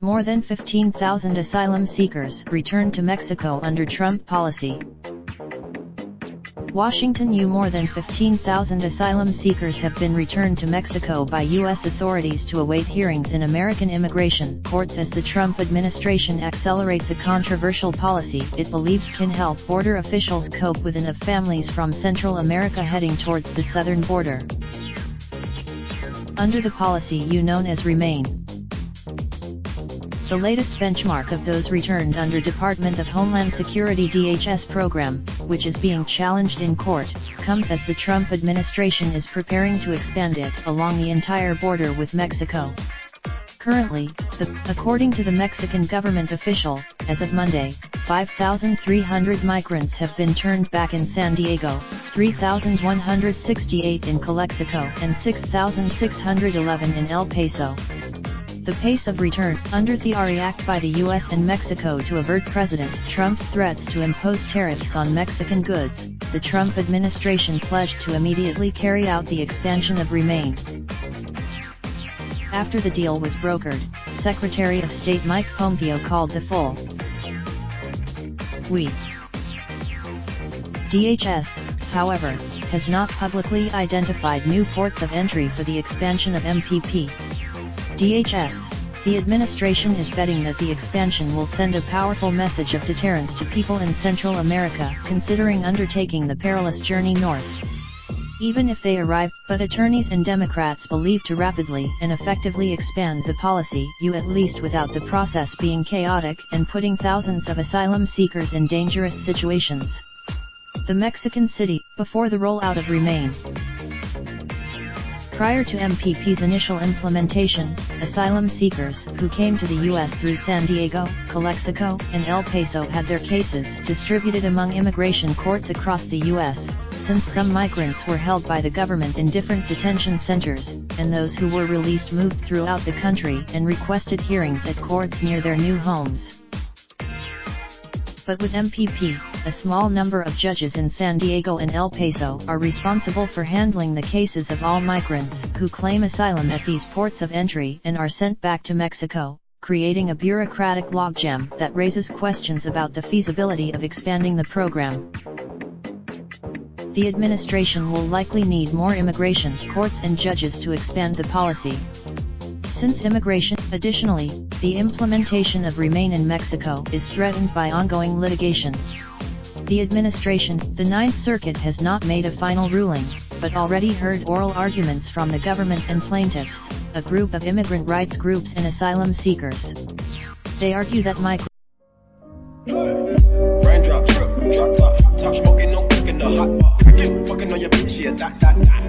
More than 15,000 asylum seekers returned to Mexico under Trump policy. Washington. More than 15,000 asylum seekers have been returned to Mexico by U.S. authorities to await hearings in American immigration courts as the Trump administration accelerates a controversial policy it believes can help border officials cope with enough families from Central America heading towards the southern border. Under the policy known as Remain. The latest benchmark of those returned under Department of Homeland Security DHS program, which is being challenged in court, comes as the Trump administration is preparing to expand it along the entire border with Mexico. Currently, according to the Mexican government official, as of Monday, 5,300 migrants have been turned back in San Diego, 3,168 in Calexico and 6,611 in El Paso. The pace of return, under the Act by the U.S. and Mexico to avert President Trump's threats to impose tariffs on Mexican goods, the Trump administration pledged to immediately carry out the expansion of Remain. After the deal was brokered, Secretary of State Mike Pompeo called the full "we." DHS, however, has not publicly identified new ports of entry for the expansion of MPP. DHS, the administration is betting that the expansion will send a powerful message of deterrence to people in Central America considering undertaking the perilous journey north. Even if they arrive, but attorneys and Democrats believe to rapidly and effectively expand the policy, at least without the process being chaotic and putting thousands of asylum seekers in dangerous situations. The Mexican city, before the rollout of Remain. Prior to MPP's initial implementation, asylum seekers who came to the U.S. through San Diego, Calexico, and El Paso had their cases distributed among immigration courts across the U.S., since some migrants were held by the government in different detention centers, and those who were released moved throughout the country and requested hearings at courts near their new homes. But with MPP, a small number of judges in San Diego and El Paso are responsible for handling the cases of all migrants who claim asylum at these ports of entry and are sent back to Mexico, creating a bureaucratic logjam that raises questions about the feasibility of expanding the program. The administration will likely need more immigration courts and judges to expand the policy. Since immigration, additionally, the implementation of Remain in Mexico is threatened by ongoing litigation. The administration, the Ninth Circuit has not made a final ruling, but already heard oral arguments from the government and plaintiffs, a group of immigrant rights groups and asylum seekers. They argue that Raindrop, drip, drop top, top smoking, no cooking the hot pot. Fucking on your bitch, yeah, that.